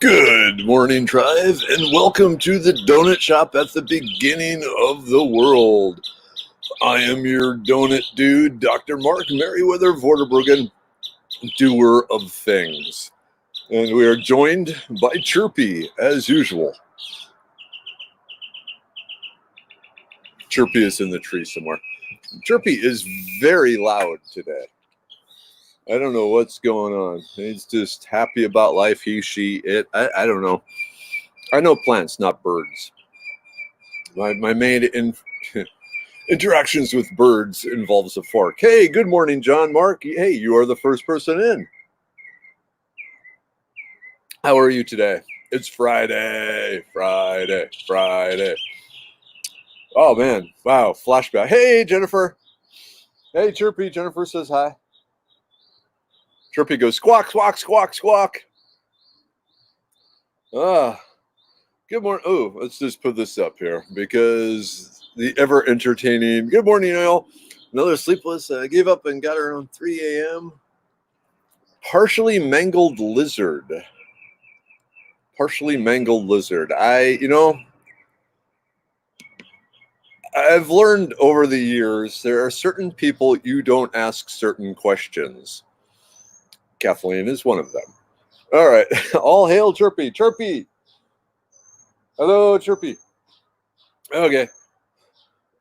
Good morning, Tribe, and welcome to the donut shop at the beginning of the world. I am your donut dude, Dr. Mark Merriweather Vorderbruggen, doer of things. And we are joined by Chirpy, as usual. Chirpy is in the tree somewhere. Chirpy is very loud today. I don't know what's going on. He's just happy about life, he, she, it. I don't know. I know plants, not birds. My main interactions with birds involves a fork. Hey, good morning, John Mark. Hey, you are the first person in. How are you today? It's Friday. Oh, man. Wow, flashback. Hey, Jennifer. Hey, Chirpy. Jennifer says hi. Chirpy goes squawk, squawk, squawk, squawk. Good morning. Oh, let's just put this up here because the ever entertaining. Good morning, Neil. Another sleepless. Gave up and got around 3 a.m. Partially mangled lizard. I've learned over the years there are certain people you don't ask certain questions. Kathleen is one of them. All right. All hail Chirpy. Chirpy. Hello, Chirpy. Okay.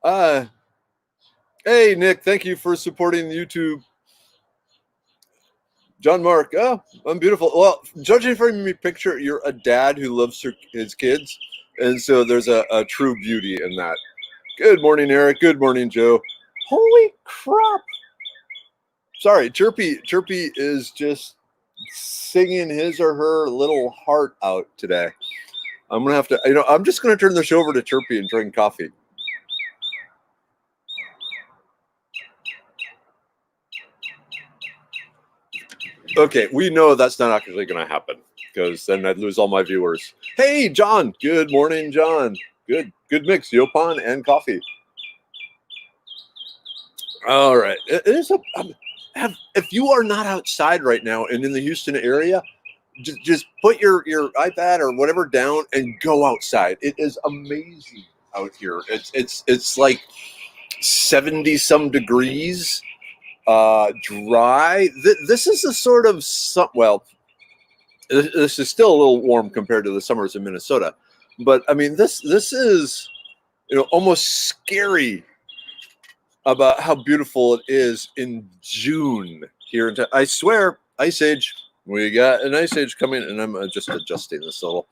Hey, Nick. Thank you for supporting YouTube. John Mark. Oh, I'm beautiful. Well, judging from your picture, you're a dad who loves his kids. And so there's a true beauty in that. Good morning, Eric. Good morning, Joe. Holy crap. Sorry, Chirpy is just singing his or her little heart out today. I'm going to have to, I'm just going to turn the show over to Chirpy and drink coffee. Okay, we know that's not actually going to happen because then I'd lose all my viewers. Hey, John. Good morning, John. Good mix, Yopan and coffee. All right. If you are not outside right now and in the Houston area, just put your iPad or whatever down and go outside. It is amazing out here. It's like 70 some degrees, dry. This is a sort of this is still a little warm compared to the summers in Minnesota, but I mean this is almost scary about how beautiful it is in June here. I swear, Ice Age. We got an Ice Age coming, and I'm just adjusting this a little.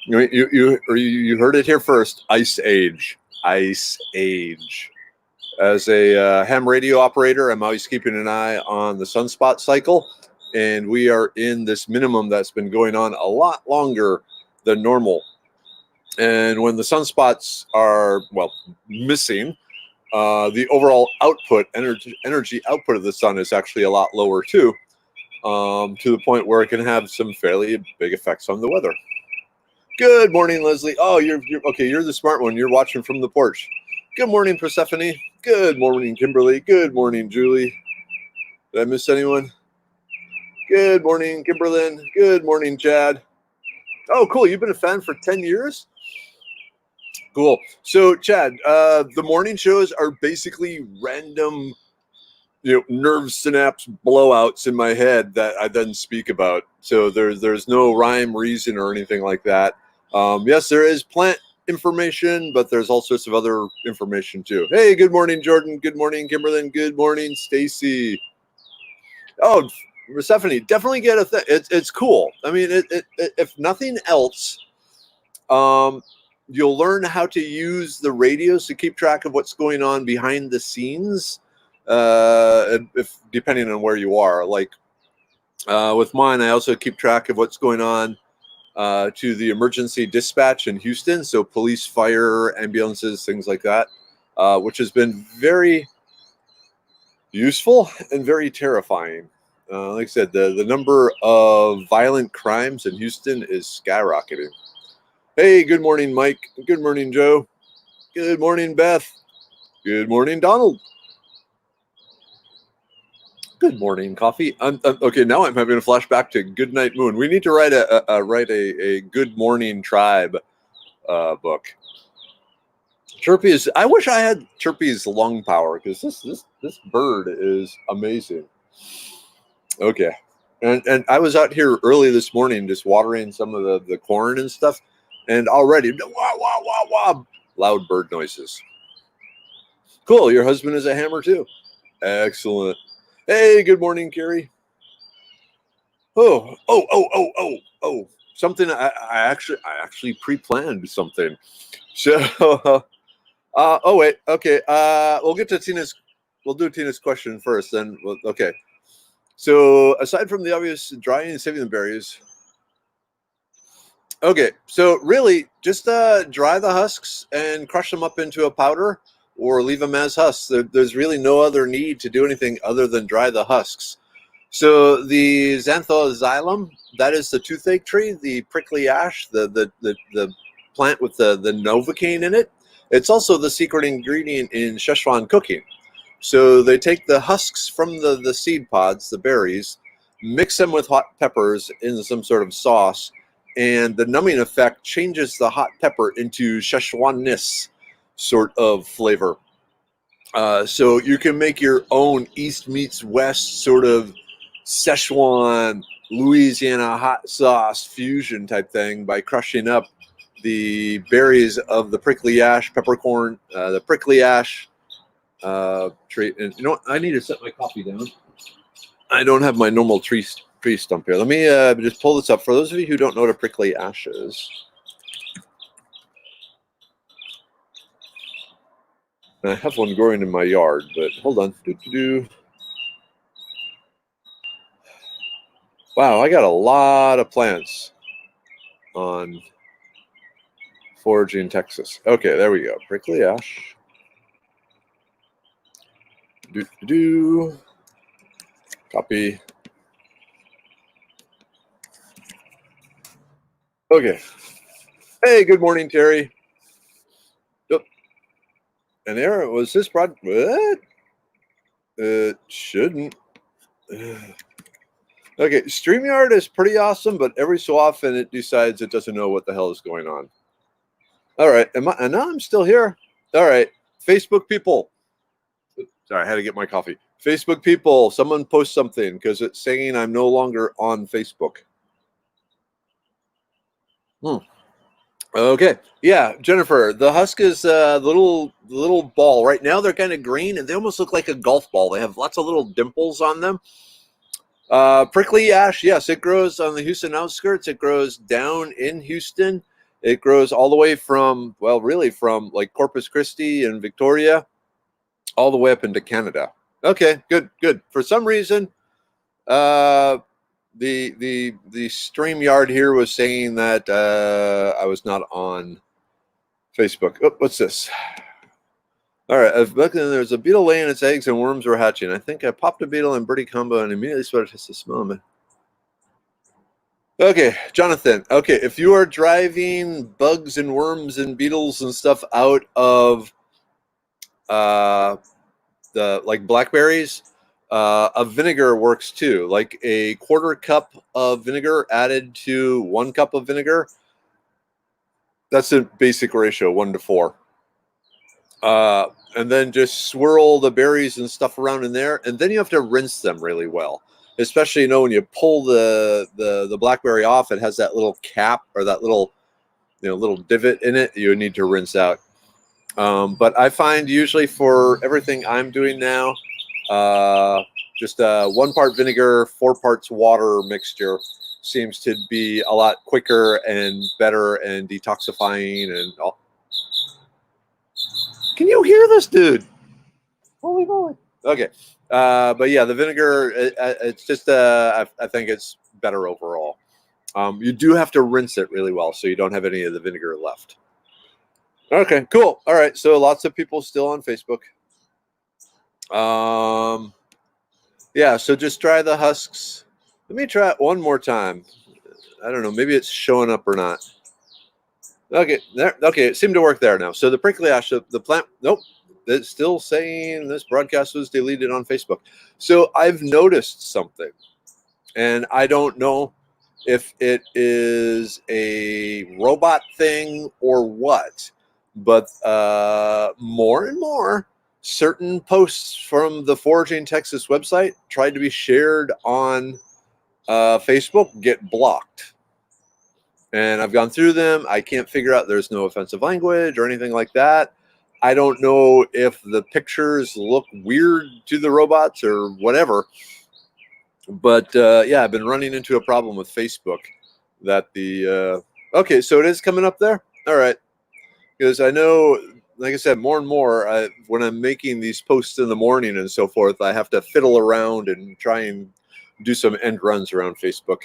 You heard it here first. Ice Age. As a ham radio operator, I'm always keeping an eye on the sunspot cycle, and we are in this minimum that's been going on a lot longer than normal. And when the sunspots are missing, the overall energy output of the sun is actually a lot lower too, to the point where it can have some fairly big effects on the weather. Good morning, Leslie. Oh, you're okay. You're the smart one. You're watching from the porch. Good morning, Persephone. Good morning, Kimberly. Good morning, Julie. Did I miss anyone? Good morning, Kimberlyn. Good morning, Chad. Oh, cool. You've been a fan for 10 years? Cool. So, Chad, the morning shows are basically random, nerve synapse blowouts in my head that I then speak about. So there's no rhyme, reason, or anything like that. Yes, there is plant information, but there's all sorts of other information too. Hey, good morning, Jordan. Good morning, Kimberlyn. Good morning, Stacy. Oh, Persephone, definitely get a thing. It's cool. I mean, if nothing else, you'll learn how to use the radios to keep track of what's going on behind the scenes. If depending on where you are, like with mine, I also keep track of what's going on to the emergency dispatch in Houston. So police, fire, ambulances, things like that, which has been very useful and very terrifying. Like I said, the number of violent crimes in Houston is skyrocketing. Hey, good morning, Mike. Good morning, Joe. Good morning, Beth. Good morning, Donald. Good morning, coffee. Okay, now I'm having a flashback to Goodnight Moon. We need to write a Good Morning Tribe book. Chirpy is. I wish I had Chirpy's lung power because this bird is amazing. Okay, and I was out here early this morning just watering some of the corn and stuff, and already wah wah wah wah loud bird noises. Cool. Your husband is a hammer too. Excellent. Hey, good morning, Carrie. Oh. Something I actually pre-planned something. So oh wait, okay. We'll get to Tina's. We'll do Tina's question first. Then okay. So aside from the obvious drying and saving the berries, okay. So really, just dry the husks and crush them up into a powder, or leave them as husks. There's really no other need to do anything other than dry the husks. So the xanthoxylum, that is the toothache tree, the prickly ash, the plant with the novocaine in it. It's also the secret ingredient in Szechuan cooking. So they take the husks from the seed pods, the berries, mix them with hot peppers in some sort of sauce, and the numbing effect changes the hot pepper into Szechuanness sort of flavor. So you can make your own East meets West sort of Szechuan, Louisiana hot sauce fusion type thing by crushing up the berries of the prickly ash, peppercorn, the prickly ash tree. And you know what? I need to set my coffee down. I don't have my normal tree stump here. Let me just pull this up. For those of you who don't know what a prickly ash is, I have one growing in my yard, but hold on. Wow, I got a lot of plants on foraging Texas. Okay, there we go. Prickly ash. Copy. Okay. Hey, good morning, Terry. Yep. And there was this broad. What? It shouldn't. Okay, StreamYard is pretty awesome, but every so often it decides it doesn't know what the hell is going on. All right, and now I'm still here. All right, Facebook people. Sorry, I had to get my coffee. Facebook people, someone post something because it's saying I'm no longer on Facebook. Okay, yeah, Jennifer, the husk is the little ball. Right now they're kind of green and they almost look like a golf ball. They have lots of little dimples on them. Prickly ash, yes, it grows on the Houston outskirts. It grows down in Houston. It grows all the way from, well, really from like Corpus Christi and Victoria all the way up into Canada. Okay, good. For some reason, the StreamYard here was saying that I was not on Facebook. Oh, what's this? All right, there's a beetle laying its eggs and worms were hatching. I think I popped a beetle and birdie combo and immediately started to smell them. Okay, Jonathan. Okay, if you are driving bugs and worms and beetles and stuff out of the like blackberries, a vinegar works too. Like a quarter cup of vinegar added to 1 cup of vinegar. That's a basic ratio, 1 to 4. And then just swirl the berries and stuff around in there, and then you have to rinse them really well. Especially, you know, when you pull the blackberry off, it has that little cap or that little divot in it. You need to rinse out. But I find usually for everything I'm doing now, just 1 part vinegar, 4 parts water mixture seems to be a lot quicker and better and detoxifying and all. Can you hear this dude? Holy moly. Okay. But yeah, the vinegar, it's just, I think it's better overall. You do have to rinse it really well so you don't have any of the vinegar left. Okay, cool. All right. So lots of people still on Facebook. Yeah, so just dry the husks. Let me try it one more time. I don't know. Maybe it's showing up or not. Okay, there. Okay, it seemed to work there now. So the prickly ash, the plant. Nope. that's still saying this broadcast was deleted on Facebook. So I've noticed something, and I don't know if it is a robot thing or what, but more and more certain posts from the Foraging Texas website tried to be shared on Facebook get blocked. And I've gone through them. I can't figure out, there's no offensive language or anything like that. I don't know if the pictures look weird to the robots or whatever. But yeah, I've been running into a problem with Facebook that okay, so it is coming up there. All right. Because I know, like I said, more and more, when I'm making these posts in the morning and so forth, I have to fiddle around and try and do some end runs around Facebook.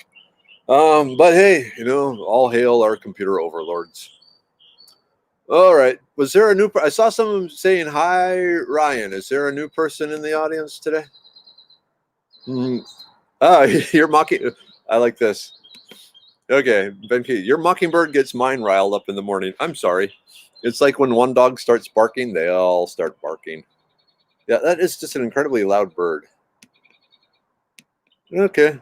But hey, all hail our computer overlords. All right. Was there a new? I saw someone saying hi, Ryan. Is there a new person in the audience today? You're mocking. I like this. Okay, Ben Key, your mockingbird gets mine riled up in the morning. I'm sorry. It's like when one dog starts barking, they all start barking. Yeah, that is just an incredibly loud bird. Okay.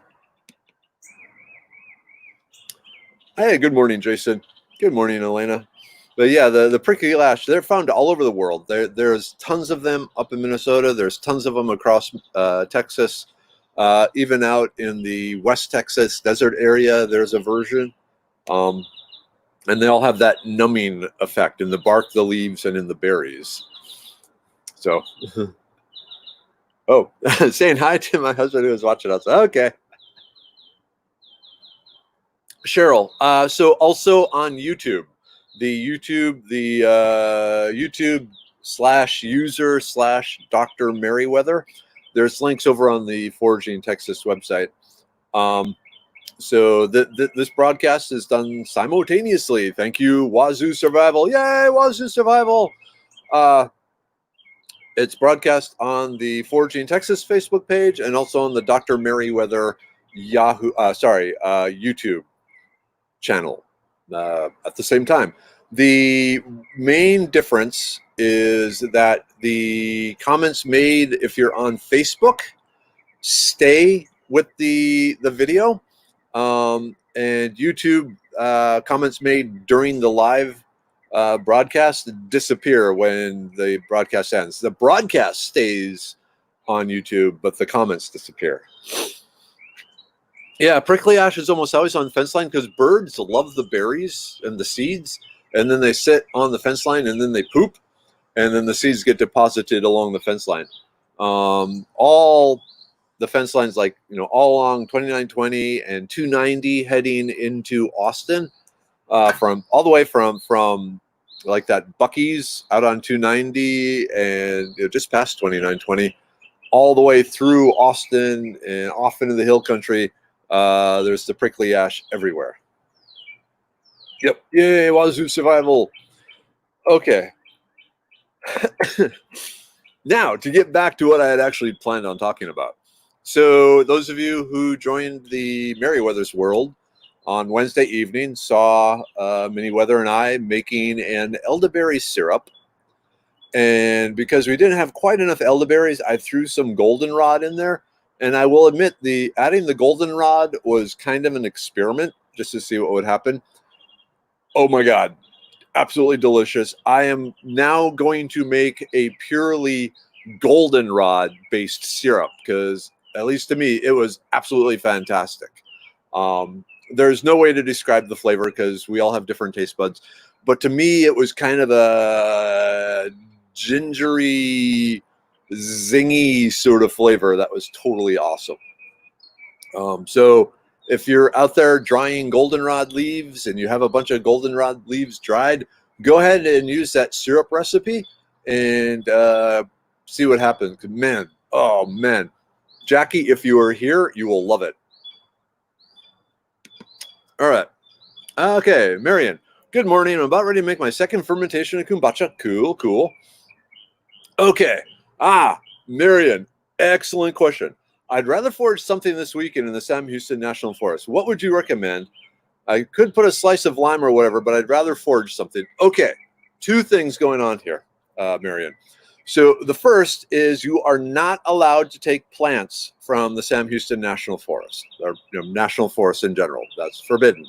Hey, good morning, Jason. Good morning, Elena. But yeah, the prickly ash, they're found all over the world. There's tons of them up in Minnesota. There's tons of them across Texas. Even out in the West Texas desert area, there's a version. And they all have that numbing effect in the bark, the leaves, and in the berries. So, oh, saying hi to my husband who was watching us. Okay. Cheryl, so also on YouTube, the YouTube/user/Dr. Merriweather, there's links over on the Foraging Texas website. So this broadcast is done simultaneously. Thank you, Wazoo Survival. Yay, Wazoo Survival. It's broadcast on the Foraging Texas Facebook page and also on the Dr. Merriweather YouTube channel at the same time. The main difference is that the comments made if you're on Facebook stay with the video, and YouTube comments made during the live broadcast disappear when the broadcast ends. The broadcast stays on YouTube, but the comments disappear. Yeah, prickly ash is almost always on the fence line because birds love the berries and the seeds, and then they sit on the fence line and then they poop, and then the seeds get deposited along the fence line. All the fence lines, like all along 2920 and 290 heading into Austin, from all the way from like that Buc-ee's out on 290 and just past 2920, all the way through Austin and off into the hill country. There's the prickly ash everywhere. Yep. Yay, Wazoo Survival. Okay. Now, to get back to what I had actually planned on talking about. So those of you who joined the Merriweather's World on Wednesday evening saw Merriweather and I making an elderberry syrup. And because we didn't have quite enough elderberries, I threw some goldenrod in there. And I will admit, adding the goldenrod was kind of an experiment just to see what would happen. Oh my God, absolutely delicious. I am now going to make a purely goldenrod based syrup because, at least to me, it was absolutely fantastic. There's no way to describe the flavor because we all have different taste buds. But to me, it was kind of a gingery, zingy sort of flavor that was totally awesome. So if you're out there drying goldenrod leaves and you have a bunch of goldenrod leaves dried, go ahead and use that syrup recipe and see what happens. Man, oh man, Jackie, if you are here, you will love it. All right. Okay, Marion. Good morning. I'm about ready to make my second fermentation of kombucha. Cool. Okay. Marion, excellent question. I'd rather forage something this weekend in the Sam Houston National Forest. What would you recommend? I could put a slice of lime or whatever, but I'd rather forage something. Okay, two things going on here, Marion. So the first is you are not allowed to take plants from the Sam Houston National Forest, or National Forest in general. That's forbidden.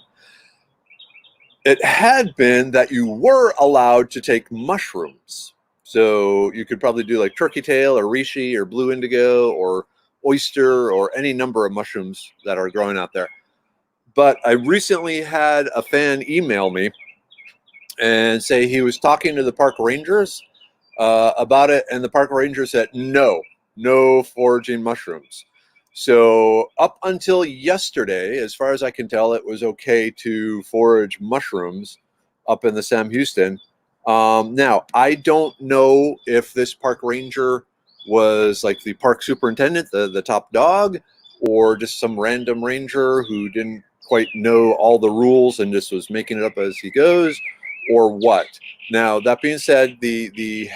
It had been that you were allowed to take mushrooms. So you could probably do like turkey tail or reishi or blue indigo or oyster or any number of mushrooms that are growing out there. But I recently had a fan email me and say he was talking to the park rangers about it, and the park ranger said no foraging mushrooms. So up until yesterday, as far as I can tell, it was okay to forage mushrooms up in the Sam Houston. Now, I don't know if this park ranger was like the park superintendent, the top dog, or just some random ranger who didn't quite know all the rules and just was making it up as he goes, or what. Now, that being said, the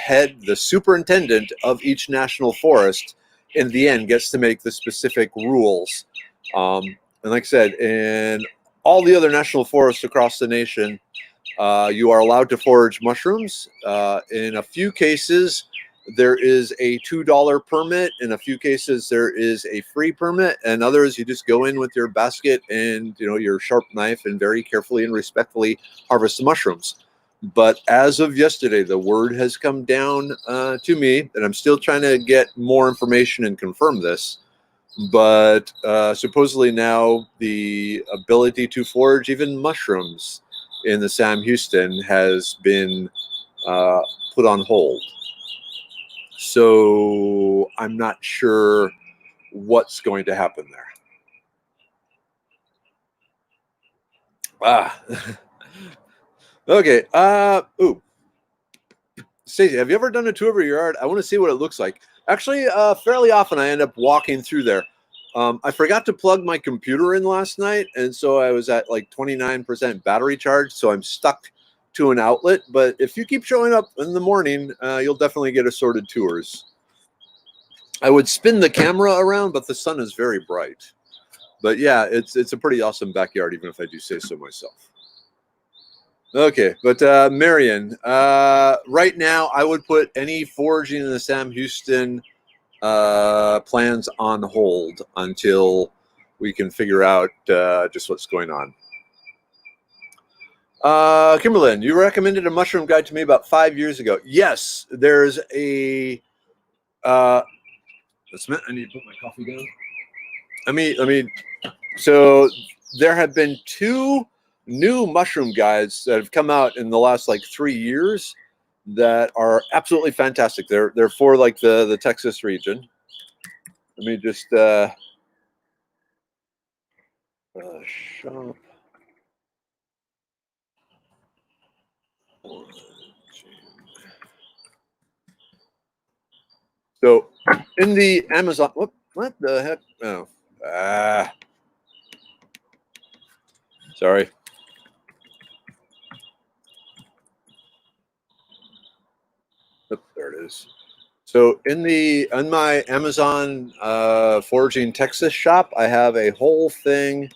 superintendent of each national forest, in the end, gets to make the specific rules. And like I said, in all the other national forests across the nation, you are allowed to forage mushrooms. In a few cases, there is a $2 permit. In a few cases, there is a free permit. And others, you just go in with your basket and your sharp knife and very carefully and respectfully harvest the mushrooms. But as of yesterday, the word has come down to me, and I'm still trying to get more information and confirm this. But supposedly now the ability to forage even mushrooms in the Sam Houston has been put on hold. So I'm not sure what's going to happen there. Okay. Stacey, have you ever done a tour of your yard? I want to see what it looks like. Actually, fairly often I end up walking through there. I forgot to plug my computer in last night, and so I was at like 29% battery charge, so I'm stuck to an outlet. But if you keep showing up in the morning, you'll definitely get assorted tours. I would spin the camera around, but the sun is very bright. But yeah, it's a pretty awesome backyard, even if I do say so myself. Okay, but Marion, right now I would put any foraging in the Sam Houston plans on hold until we can figure out just what's going on. Kimberlyn, you recommended a mushroom guide to me about 5 years ago. Yes, there's a. That's meant. I need to put my coffee down. Let me. So there have been 2 new mushroom guides that have come out in the last like 3 years that are absolutely fantastic. They're for like the Texas region. Let me just shop. So in the Amazon, what the heck? Oh, sorry. Oh, there it is. So on my Amazon foraging Texas shop, I have a whole thing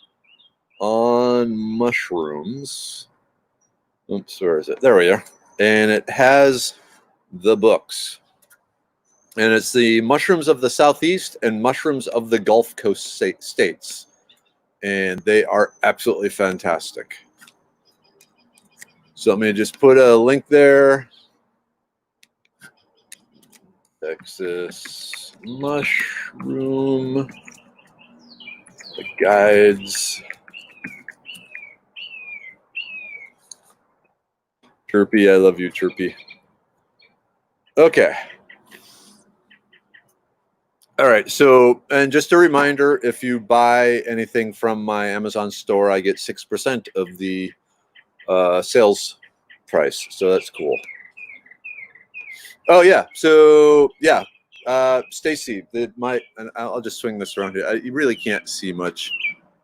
on mushrooms. Oops, where is it? There we are. And it has the books. And it's the mushrooms of the Southeast and mushrooms of the Gulf Coast states. And they are absolutely fantastic. So let me just put a link there. Texas mushroom guides. Chirpy, I love you, Chirpy. Okay. All right. So, and just a reminder, if you buy anything from my Amazon store, I get 6% of the sales price. So that's cool. Oh yeah. So yeah, Stacy, and I'll just swing this around here. You really can't see much.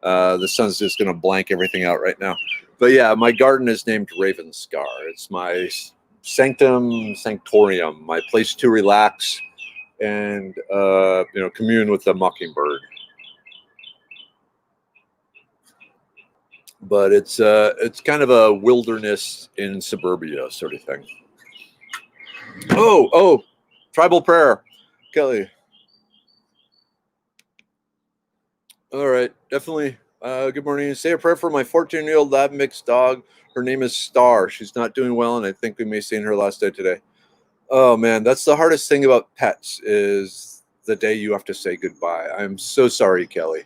The sun's just going to blank everything out right now. But yeah, my garden is named Raven Scar. It's my sanctum sanctorium, my place to relax and commune with the mockingbird. But it's kind of a wilderness in suburbia sort of thing. Oh, Tribal prayer, Kelly. All right, definitely. Good morning. Say a prayer for my 14-year-old lab mixed dog. Her name is Star. She's not doing well, and I think we may see her last day today. Oh man, that's the hardest thing about pets is the day you have to say goodbye. I'm so sorry, Kelly.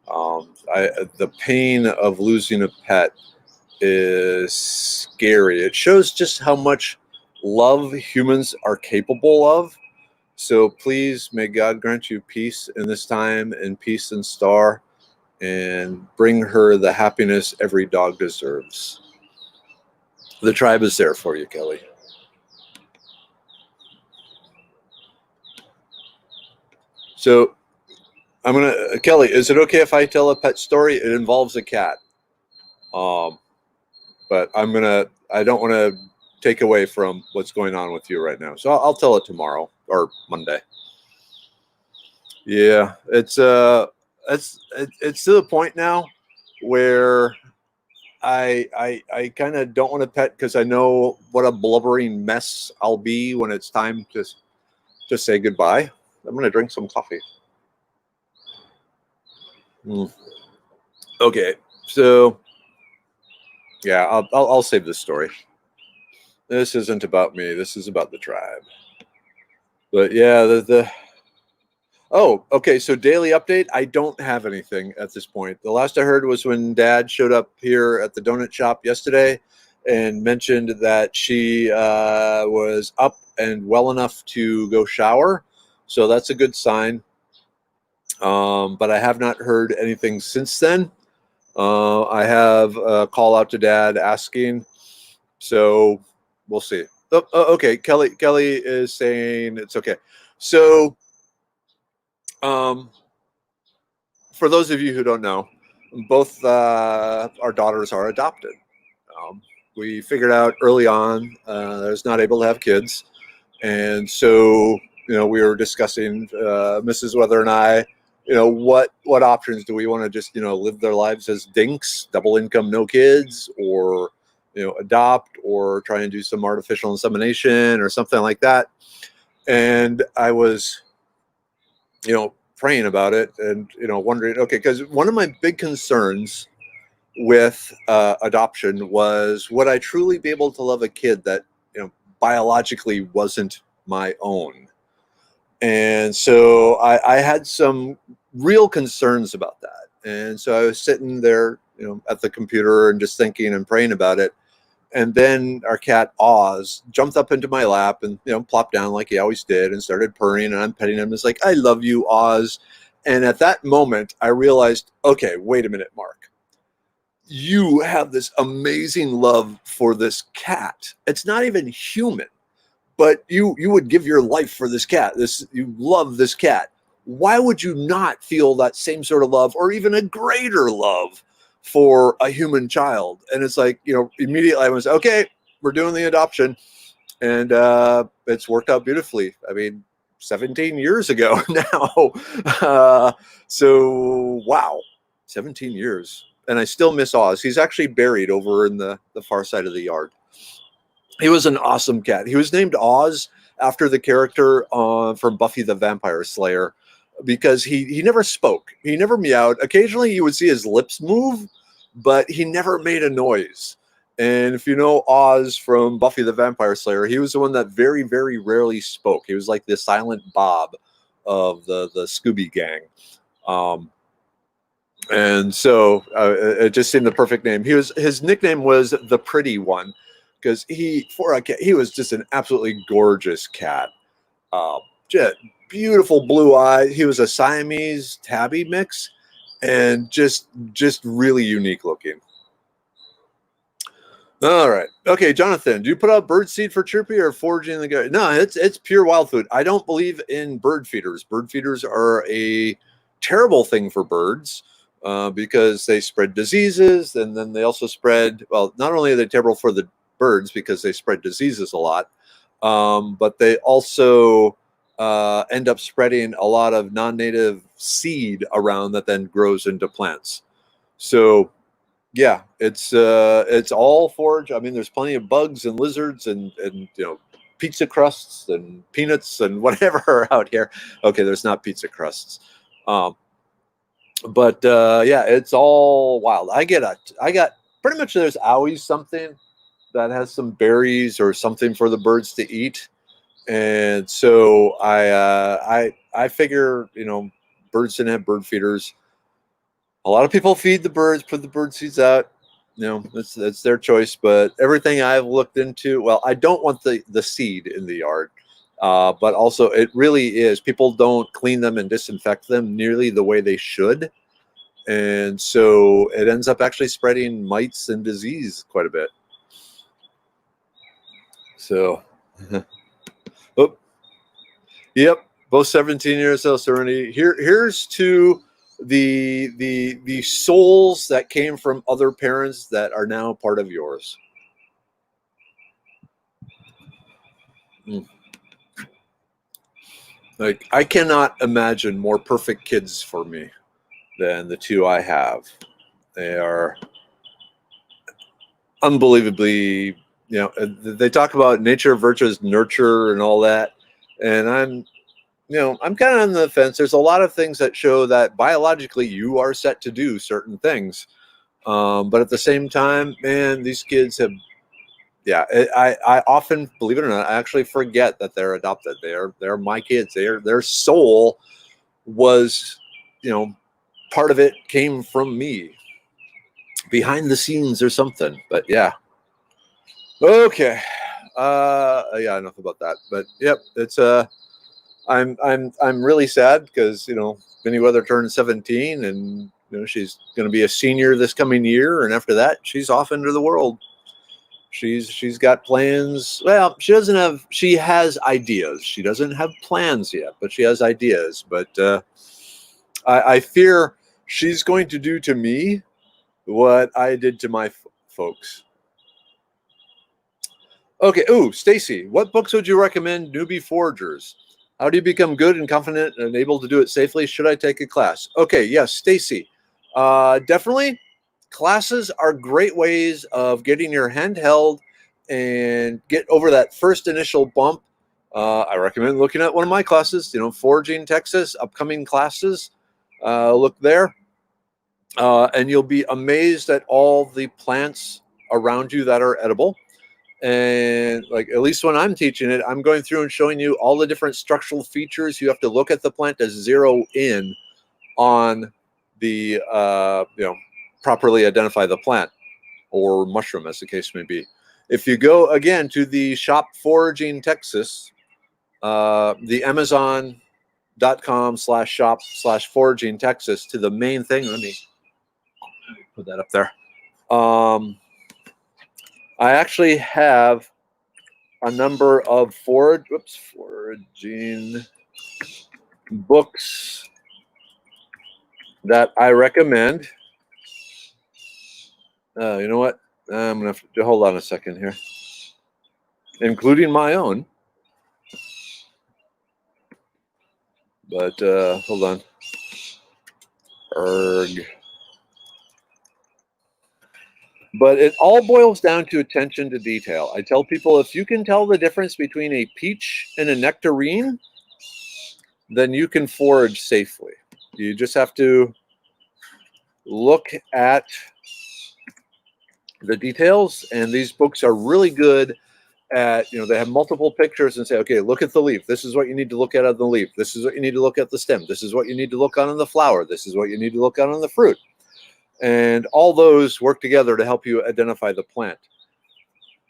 The pain of losing a pet is scary. It shows just how much love humans are capable of. So please, may God grant you peace in this time and peace in Star, and bring her the happiness every dog deserves. The tribe is there for you, Kelly. So Kelly, is it okay if I tell a pet story? It involves a cat. But I don't want to take away from what's going on with you right now. So I'll tell it tomorrow or Monday. Yeah, it's to the point now where I kind of don't want to pet because I know what a blubbering mess I'll be when it's time to say goodbye. I'm gonna drink some coffee. Okay, so yeah, I'll save this story. This isn't about me. This is about the tribe. But yeah, the oh, okay. So daily update. I don't have anything at this point. The last I heard was when Dad showed up here at the donut shop yesterday and mentioned that she was up and well enough to go shower. So that's a good sign. But I have not heard anything since then. I have a call out to Dad asking. So we'll see. Okay, Kelly is saying it's okay. So for those of you who don't know, both our daughters are adopted. We figured out early on I was not able to have kids, and so we were discussing Mrs. Weather and I, what options do we want to just live their lives as dinks, double income, no kids, or adopt, or try and do some artificial insemination or something like that. And I was praying about it and wondering, okay, because one of my big concerns with adoption was, would I truly be able to love a kid that biologically wasn't my own? And so I had some real concerns about that. And so I was sitting there at the computer and just thinking and praying about it. And then our cat Oz jumped up into my lap and plopped down like he always did and started purring, and I'm petting him. It's like, I love you, Oz. And at that moment I realized, okay, wait a minute, Mark, you have this amazing love for this cat. It's not even human, but you would give your life for this cat. You love this cat. Why would you not feel that same sort of love, or even a greater love, for a human child? And it's like, immediately I was, okay, we're doing the adoption, and it's worked out beautifully. I mean, 17 years ago now. So wow, 17 years. And I still miss Oz. He's actually buried over in the far side of the yard. He was an awesome cat. He was named Oz after the character from Buffy the Vampire Slayer, because he never spoke. He never meowed. Occasionally you would see his lips move, but he never made a noise. And if you know Oz from Buffy the Vampire Slayer, he was the one that very, very rarely spoke. He was like the silent Bob of the Scooby Gang. And so it just seemed the perfect name. His nickname was the Pretty One, because for a cat, he was just an absolutely gorgeous cat. Just beautiful blue eyes. He was a Siamese tabby mix, and just really unique looking. All right. Okay, Jonathan, do you put out bird seed for Chirpy or foraging the guy? No, it's pure wild food. I don't believe in bird feeders. Bird feeders are a terrible thing for birds. Because they spread diseases, and then they also spread, well, not only are they terrible for the birds because they spread diseases a lot, but they also end up spreading a lot of non-native seed around that then grows into plants. So it's all forage. I mean, there's plenty of bugs and lizards and pizza crusts and peanuts and whatever are out here. Okay, there's not pizza crusts. But yeah, it's all wild. I got pretty much, there's always something that has some berries or something for the birds to eat. And so I figure, birds didn't have bird feeders. A lot of people feed the birds, put the bird seeds out. That's their choice. But everything I've looked into, well, I don't want the seed in the yard. But also, it really is. People don't clean them and disinfect them nearly the way they should. And so it ends up actually spreading mites and disease quite a bit. So, oh, yep, both 17 years old, Serenity. Here's to the souls that came from other parents that are now part of yours. Like, I cannot imagine more perfect kids for me than the two I have. They are unbelievably, they talk about nature versus nurture and all that. And I'm kind of on the fence. There's a lot of things that show that biologically you are set to do certain things. But at the same time, man, these kids have, I often, believe it or not, I actually forget that they're adopted. They're my kids. Their soul was, part of it came from me behind the scenes or something. But yeah. Okay. Yeah, enough about that. But yep, it's I'm really sad because Minnie Weather turned 17 and she's going to be a senior this coming year, and after that she's off into the world. She's got plans. Well, she has ideas. She doesn't have plans yet, but she has ideas. But I fear she's going to do to me what I did to my folks. Okay. Ooh, Stacy, what books would you recommend newbie foragers? How do you become good and confident and able to do it safely? Should I take a class? Okay, yes, Stacy. Definitely, classes are great ways of getting your hand held and get over that first initial bump. I recommend looking at one of my classes, Foraging Texas, upcoming classes. Look there. And you'll be amazed at all the plants around you that are edible. And like, at least when I'm teaching it, I'm going through and showing you all the different structural features. You have to look at the plant to zero in on the, properly identify the plant or mushroom, as the case may be. If you go again to the shop Foraging Texas, the Amazon.com/shop/Foraging Texas, to the main thing. Let me put that up there. I actually have a number of foraging books that I recommend. You know what? I'm going to have to hold on a second here, including my own. But hold on. But it all boils down to attention to detail. I tell people, if you can tell the difference between a peach and a nectarine, then you can forage safely. You just have to look at the details, and these books are really good at, they have multiple pictures and say, okay, look at the leaf. This is what you need to look at on the leaf. This is what you need to look at the stem. This is what you need to look on the flower. This is what you need to look on the fruit. And all those work together to help you identify the plant.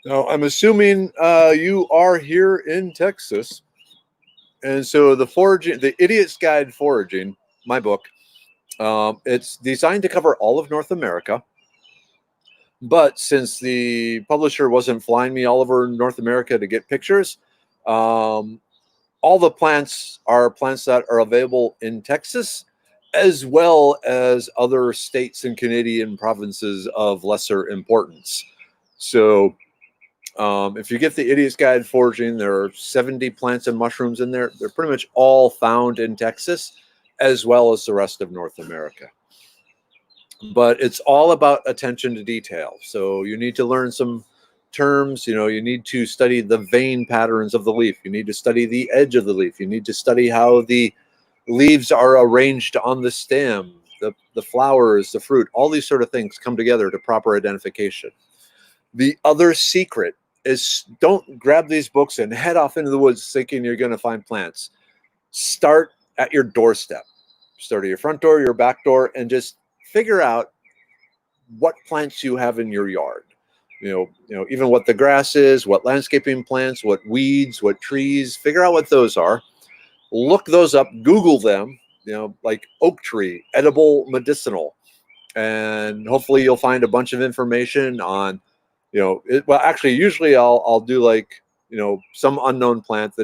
Now, I'm assuming you are here in Texas. And so the Idiot's Guide Foraging, my book, it's designed to cover all of North America. But since the publisher wasn't flying me all over North America to get pictures, all the plants are plants that are available in Texas, as well as other states and Canadian provinces of lesser importance. So if you get the Idiot's Guide Foraging, there are 70 plants and mushrooms in there. They're pretty much all found in Texas, as well as the rest of North America. But it's all about attention to detail. So you need to learn some terms. You need to study the vein patterns of the leaf. You need to study the edge of the leaf. You need to study how the leaves are arranged on the stem, the flowers, the fruit. All these sort of things come together to proper identification. The other secret is, don't grab these books and head off into the woods thinking you're going to find plants. Start at your doorstep. Start at your front door, your back door, and just figure out what plants you have in your yard. Even what the grass is, what landscaping plants, what weeds, what trees. Figure out what those are. Look those up. Google them. Like oak tree, edible, medicinal, and hopefully you'll find a bunch of information on. Well, actually, usually I'll do like, some unknown plant.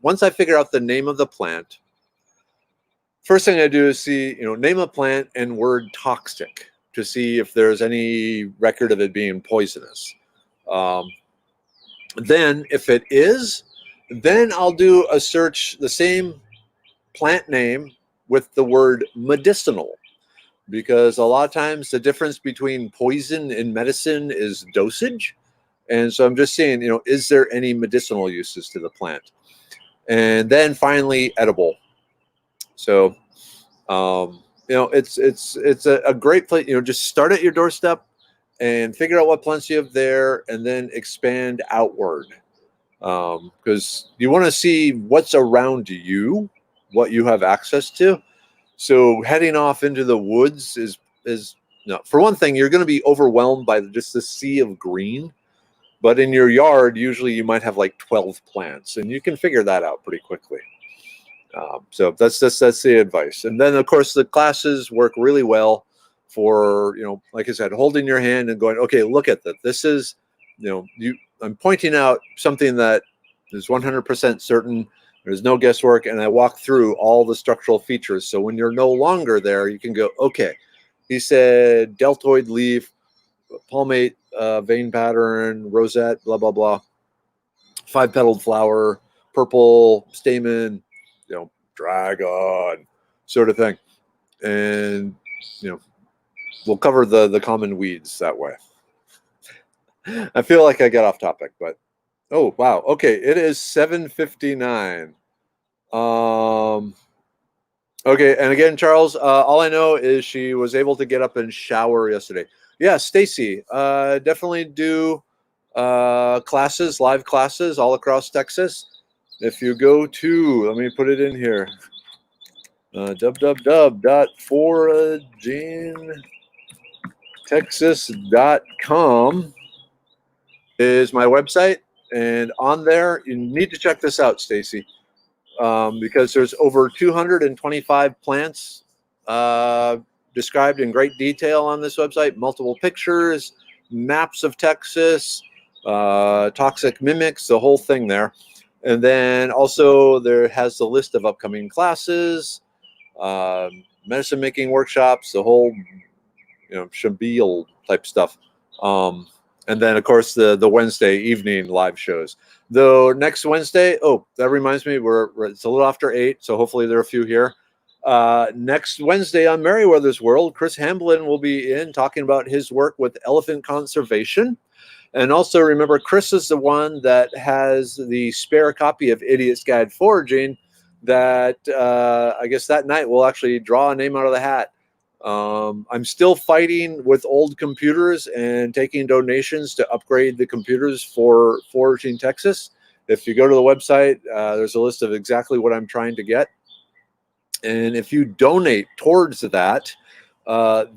Once I figure out the name of the plant, first thing I do is see, name a plant and word toxic to see if there's any record of it being poisonous. Then if it is, then I'll do a search, the same plant name with the word medicinal. Because a lot of times the difference between poison and medicine is dosage. And so I'm just saying, is there any medicinal uses to the plant? And then finally, edible. So, it's a great place. Just start at your doorstep and figure out what plants you have there, and then expand outward. Because you want to see what's around you, what you have access to. So heading off into the woods is for one thing, you're going to be overwhelmed by just the sea of green. But in your yard, usually you might have like 12 plants, and you can figure that out pretty quickly. So that's the advice. And then, of course, the classes work really well for, like I said, holding your hand and going, okay, look at that. This is, I'm pointing out something that is 100% certain. There's no guesswork, and I walk through all the structural features. So when you're no longer there, you can go, okay, he said deltoid leaf, palmate, vein pattern, rosette, blah, blah, blah, 5-petaled flower, purple stamen, dragon, sort of thing. And, we'll cover the common weeds that way. I feel like I got off topic, but oh, wow. Okay, it is 7:59. Okay, and again, Charles, all I know is she was able to get up and shower yesterday. Yeah, Stacy, definitely do classes, live classes all across Texas. If you go to, let me put it in here, www.foragingtexas.com is my website, and on there you need to check this out, Stacy, because there's over 225 plants described in great detail on this website, multiple pictures, maps of Texas, toxic mimics, the whole thing there. And then also there has the list of upcoming classes, medicine making workshops, the whole shabeel type stuff. And then, of course, the Wednesday evening live shows. Though next Wednesday, oh, that reminds me, it's a little after 8, so hopefully there are a few here. Next Wednesday on Meriwether's World, Chris Hamblin will be in talking about his work with elephant conservation. And also remember, Chris is the one that has the spare copy of Idiot's Guide Foraging that I guess that night we'll actually draw a name out of the hat. I'm still fighting with old computers and taking donations to upgrade the computers for Foraging Texas. If you go to the website, there's a list of exactly what I'm trying to get. And if you donate towards that,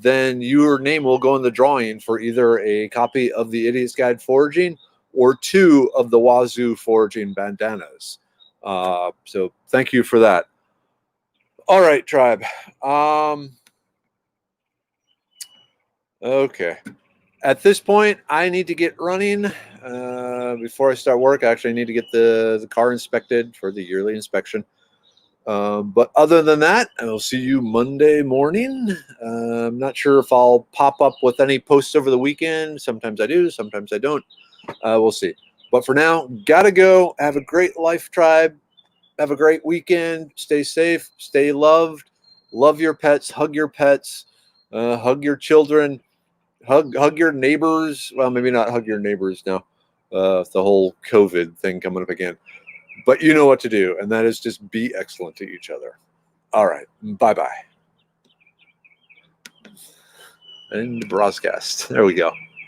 then your name will go in the drawing for either a copy of the Idiot's Guide Foraging or 2 of the Wazoo Foraging bandanas. So thank you for that. All right, tribe. Okay. At this point, I need to get running. Before I start work, I actually need to get the car inspected for the yearly inspection. But other than that, I will see you Monday morning. I'm not sure if I'll pop up with any posts over the weekend. Sometimes I do, sometimes I don't. We'll see. But for now, gotta go. Have a great life, tribe. Have a great weekend. Stay safe. Stay loved. Love your pets. Hug your pets. Hug your children. Hug your neighbors. Well, maybe not hug your neighbors now. the whole COVID thing coming up again. But you know what to do, and that is just be excellent to each other. All right. Bye-bye. And broadcast. There we go.